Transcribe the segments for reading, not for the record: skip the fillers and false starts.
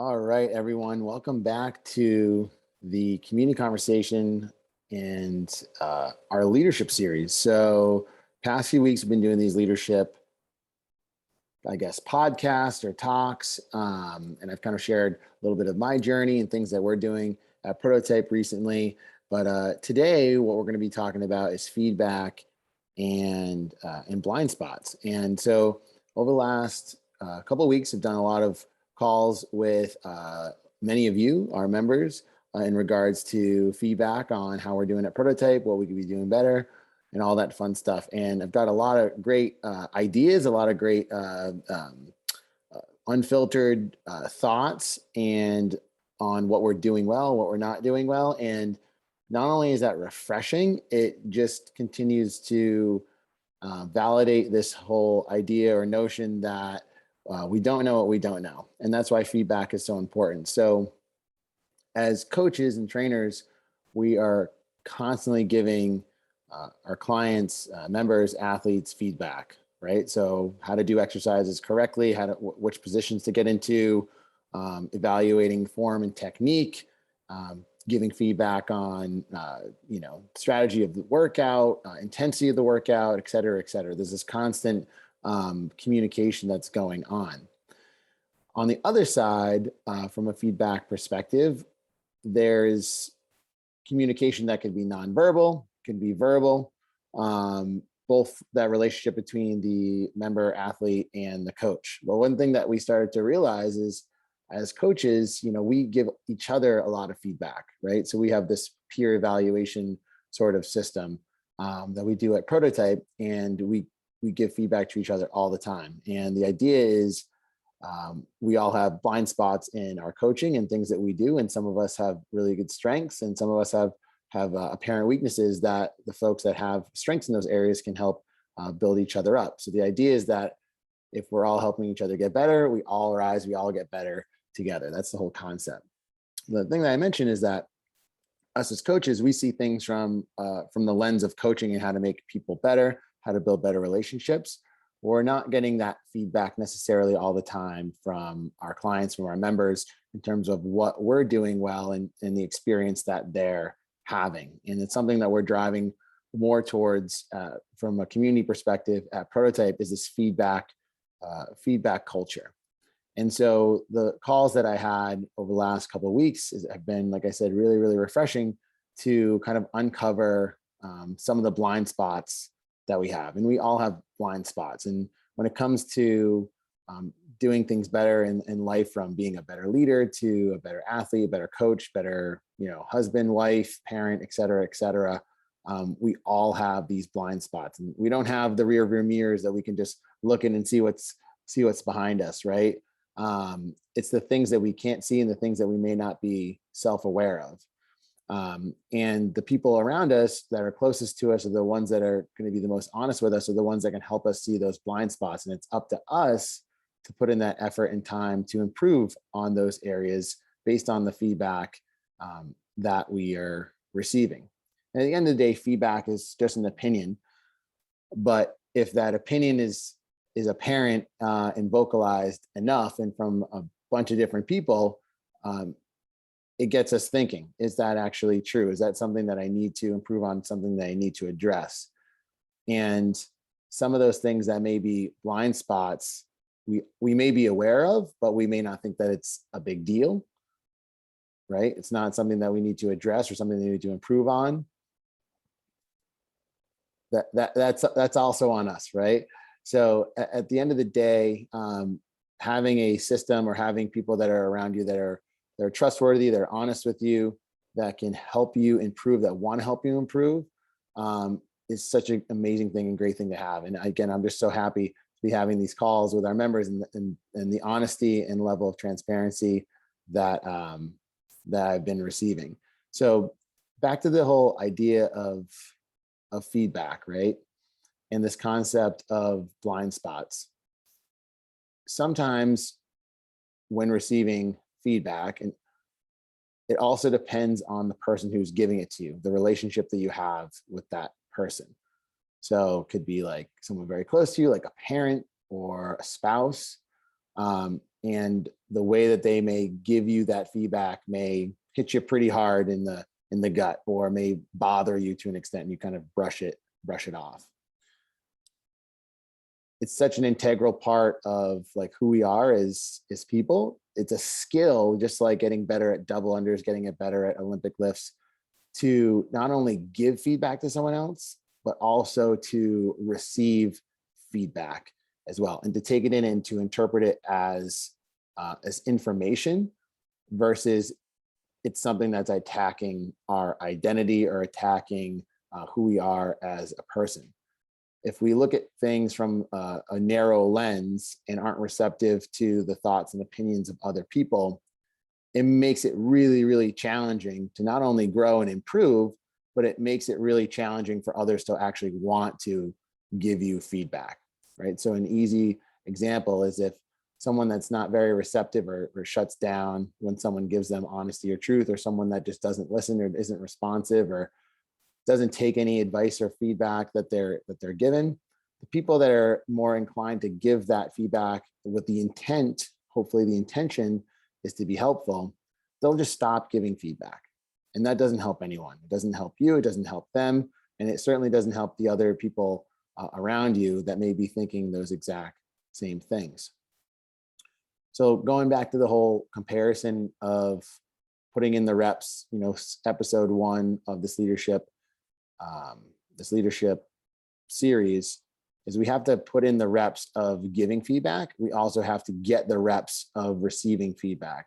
All right, everyone. Welcome back to the community conversation and our leadership series. So, past few weeks, we've been doing these leadership, podcasts or talks. And I've kind of shared a little bit of my journey and things that we're doing at Prototype recently. But today, what we're going to be talking about is feedback and blind spots. And so, over the last couple of weeks, I've done a lot of calls with many of you, our members, in regards to feedback on how we're doing at Prototype, what we could be doing better, and all that fun stuff. And I've got a lot of great ideas, a lot of great unfiltered thoughts and on what we're doing well, what we're not doing well. And not only is that refreshing, it just continues to validate this whole idea or notion that we don't know what we don't know. And that's why feedback is so important. So as coaches and trainers, we are constantly giving our clients, members, athletes feedback, right? So how to do exercises correctly, which positions to get into, evaluating form and technique, giving feedback on, strategy of the workout, intensity of the workout, et cetera, et cetera. There's this constant communication that's going on. On the other side, from a feedback perspective, there's communication that could be nonverbal, can be verbal, both that relationship between the member, athlete, and the coach. But one thing that we started to realize is as coaches, we give each other a lot of feedback, right? So we have this peer evaluation sort of system that we do at Prototype, and we give feedback to each other all the time. And the idea is we all have blind spots in our coaching and things that we do. And some of us have really good strengths, and some of us have apparent weaknesses that the folks that have strengths in those areas can help build each other up. So the idea is that if we're all helping each other get better, we all rise, we all get better together. That's the whole concept. The thing that I mentioned is that us as coaches, we see things from the lens of coaching and how to make people better, how to build better relationships. We're not getting that feedback necessarily all the time from our clients, from our members, in terms of what we're doing well and the experience that they're having. And it's something that we're driving more towards from a community perspective at Prototype, is this feedback culture. And so the calls that I had over the last couple of weeks have been, like I said, really, really refreshing to kind of uncover some of the blind spots that we have. And we all have blind spots. And when it comes to doing things better in life, from being a better leader to a better athlete, a better coach, better, husband, wife, parent, et cetera, we all have these blind spots. And we don't have the rear view mirrors that we can just look in and see what's behind us, right? It's the things that we can't see and the things that we may not be self-aware of. And the people around us that are closest to us are the ones that are going to be the most honest with us, are the ones that can help us see those blind spots. And it's up to us to put in that effort and time to improve on those areas based on the feedback that we are receiving. And at the end of the day, feedback is just an opinion. But if that opinion is apparent and vocalized enough and from a bunch of different people, it gets us thinking, is that actually true? Is that something that I need to improve on, something that I need to address? And some of those things that may be blind spots, we may be aware of, but we may not think that it's a big deal, right? It's not something that we need to address or something that we need to improve on. That's also on us, right? So at the end of the day, having a system or having people that are around you that are trustworthy, they're honest with you, that can help you improve, that want to help you improve, is such an amazing thing and great thing to have. And again, I'm just so happy to be having these calls with our members and the honesty and level of transparency that I've been receiving. So back to the whole idea of feedback, right? And this concept of blind spots. Sometimes when receiving feedback, and it also depends on the person who's giving it to you, the relationship that you have with that person. So it could be like someone very close to you, like a parent or a spouse. and the way that they may give you that feedback may hit you pretty hard in the gut, or may bother you to an extent, and you kind of brush it off. It's such an integral part of like who we are as people. It's a skill, just like getting better at double unders, getting it better at Olympic lifts, to not only give feedback to someone else, but also to receive feedback as well, and to take it in and to interpret it as information versus it's something that's attacking our identity or attacking who we are as a person. If we look at things from a narrow lens and aren't receptive to the thoughts and opinions of other people, it makes it really, really challenging to not only grow and improve, but it makes it really challenging for others to actually want to give you feedback, right? So an easy example is if someone that's not very receptive or shuts down when someone gives them honesty or truth, or someone that just doesn't listen or isn't responsive or doesn't take any advice or feedback that they're given, the people that are more inclined to give that feedback with the intent, hopefully the intention is to be helpful, they'll just stop giving feedback. And that doesn't help anyone. It doesn't help you, it doesn't help them, and it certainly doesn't help the other people around you that may be thinking those exact same things. So going back to the whole comparison of putting in the reps, episode 1 of this leadership series is we have to put in the reps of giving feedback. We also have to get the reps of receiving feedback.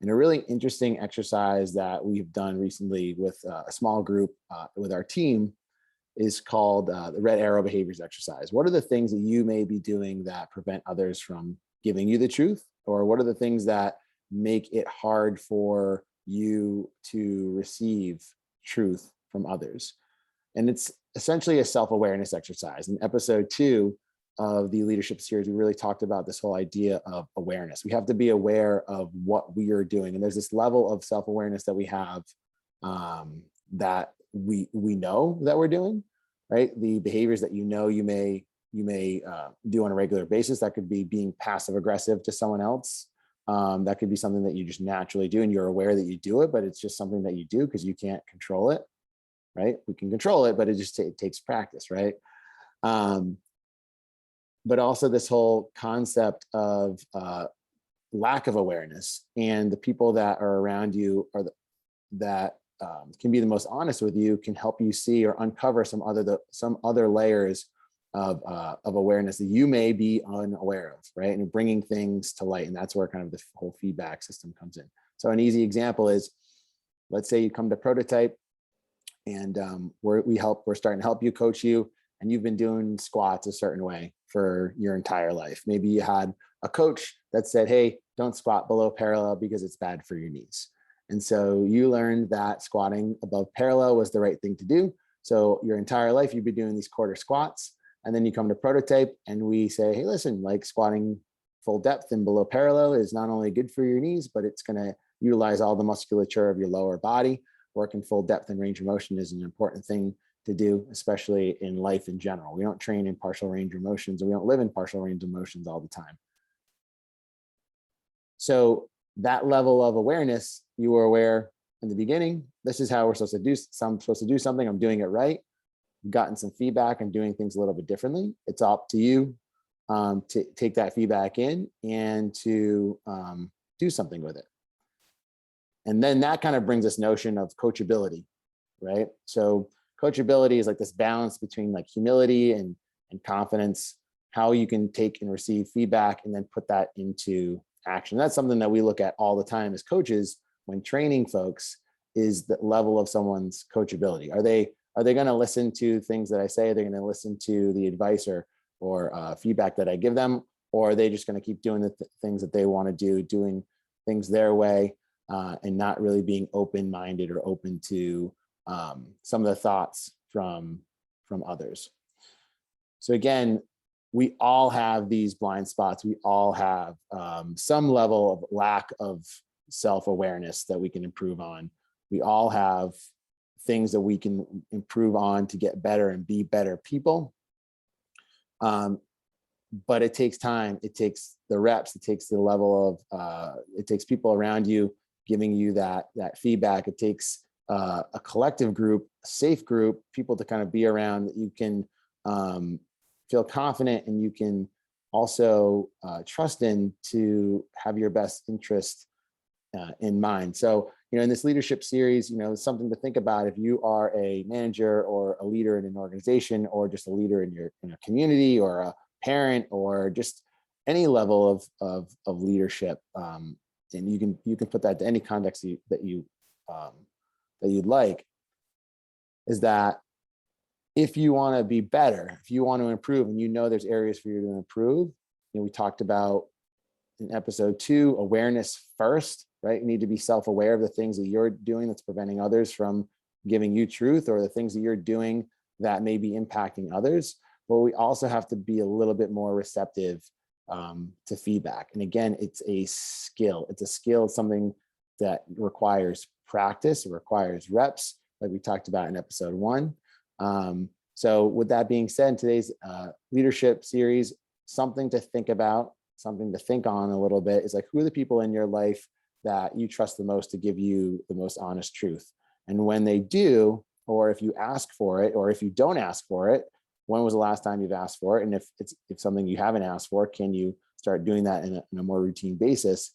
And a really interesting exercise that we've done recently with a small group with our team is called the red arrow behaviors exercise. What are the things that you may be doing that prevent others from giving you the truth? Or what are the things that make it hard for you to receive truth from others? And it's essentially a self-awareness exercise. In episode 2 of the leadership series, we really talked about this whole idea of awareness. We have to be aware of what we are doing. And there's this level of self-awareness that we have that we know that we're doing, right? The behaviors that you may do on a regular basis. That could be being passive aggressive to someone else. That could be something that you just naturally do and you're aware that you do it, but it's just something that you do because you can't control it, right? We can control it, but it takes practice, right? But also this whole concept of lack of awareness, and the people that are around you that can be the most honest with you can help you see or uncover some other layers of awareness that you may be unaware of, right? And bringing things to light. And that's where kind of the whole feedback system comes in. So an easy example is, let's say you come to Prototype and we're starting to help you, coach you, and you've been doing squats a certain way for your entire life. Maybe you had a coach that said, hey, don't squat below parallel because it's bad for your knees. And so you learned that squatting above parallel was the right thing to do. So your entire life, you've been doing these quarter squats. And then you come to Prototype and we say, hey, listen, like squatting full depth and below parallel is not only good for your knees, but it's going to utilize all the musculature of your lower body. Work in full depth and range of motion is an important thing to do, especially in life in general. We don't train in partial range of motions, and we don't live in partial range of motions all the time. So that level of awareness, you were aware in the beginning, this is how we're supposed to do. I'm supposed to do something. I'm doing it right. Gotten some feedback and doing things a little bit differently. It's up to you to take that feedback in and to do something with it. And then that kind of brings this notion of coachability, right? So coachability is like this balance between like humility and confidence, how you can take and receive feedback and then put that into action. That's something that we look at all the time as coaches when training folks, is the level of someone's coachability. Are they going to listen to things that I say? Are they going to listen to the advice or feedback that I give them? Or are they just going to keep doing the things that they want to do, doing things their way, and not really being open-minded or open to some of the thoughts from others? So again, we all have these blind spots. We all have some level of lack of self-awareness that we can improve on. We all have things that we can improve on to get better and be better people. but it takes time. It takes the reps. It takes the level of, it takes people around you giving you that feedback. It takes a collective group, a safe group, people to kind of be around that you can feel confident and you can also trust in to have your best interest in mind. So, in this leadership series, something to think about if you are a manager or a leader in an organization, or just a leader in a community, or a parent, or just any level of leadership. And you can put that to any context that you'd like, is that if you want to be better, if you want to improve, and there's areas for you to improve, we talked about in episode 2, awareness first, right? You need to be self-aware of the things that you're doing that's preventing others from giving you truth, or the things that you're doing that may be impacting others. But we also have to be a little bit more receptive to feedback. And again, it's a skill. It's something that requires practice. It requires reps, like we talked about in episode 1. So with that being said, in today's leadership series, something to think about, something to think on a little bit, is like, who are the people in your life that you trust the most to give you the most honest truth? And when they do, or if you ask for it, or if you don't ask for it, when was the last time you've asked for it? And if it's something you haven't asked for, can you start doing that in a more routine basis?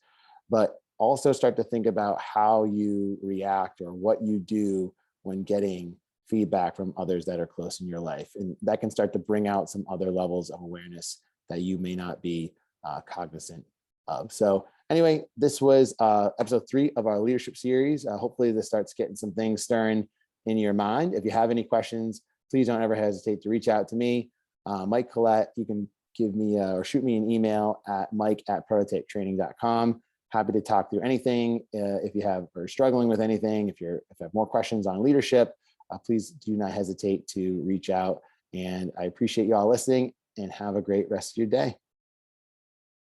But also start to think about how you react, or what you do when getting feedback from others that are close in your life. And that can start to bring out some other levels of awareness that you may not be cognizant of. So anyway, this was episode 3 of our leadership series. Hopefully this starts getting some things stirring in your mind. If you have any questions, please don't ever hesitate to reach out to me, Mike Collette. You can give me or shoot me an email at mike@prototypetraining.com. Happy to talk through anything. If you are struggling with anything, if you have more questions on leadership, please do not hesitate to reach out. And I appreciate you all listening, and have a great rest of your day.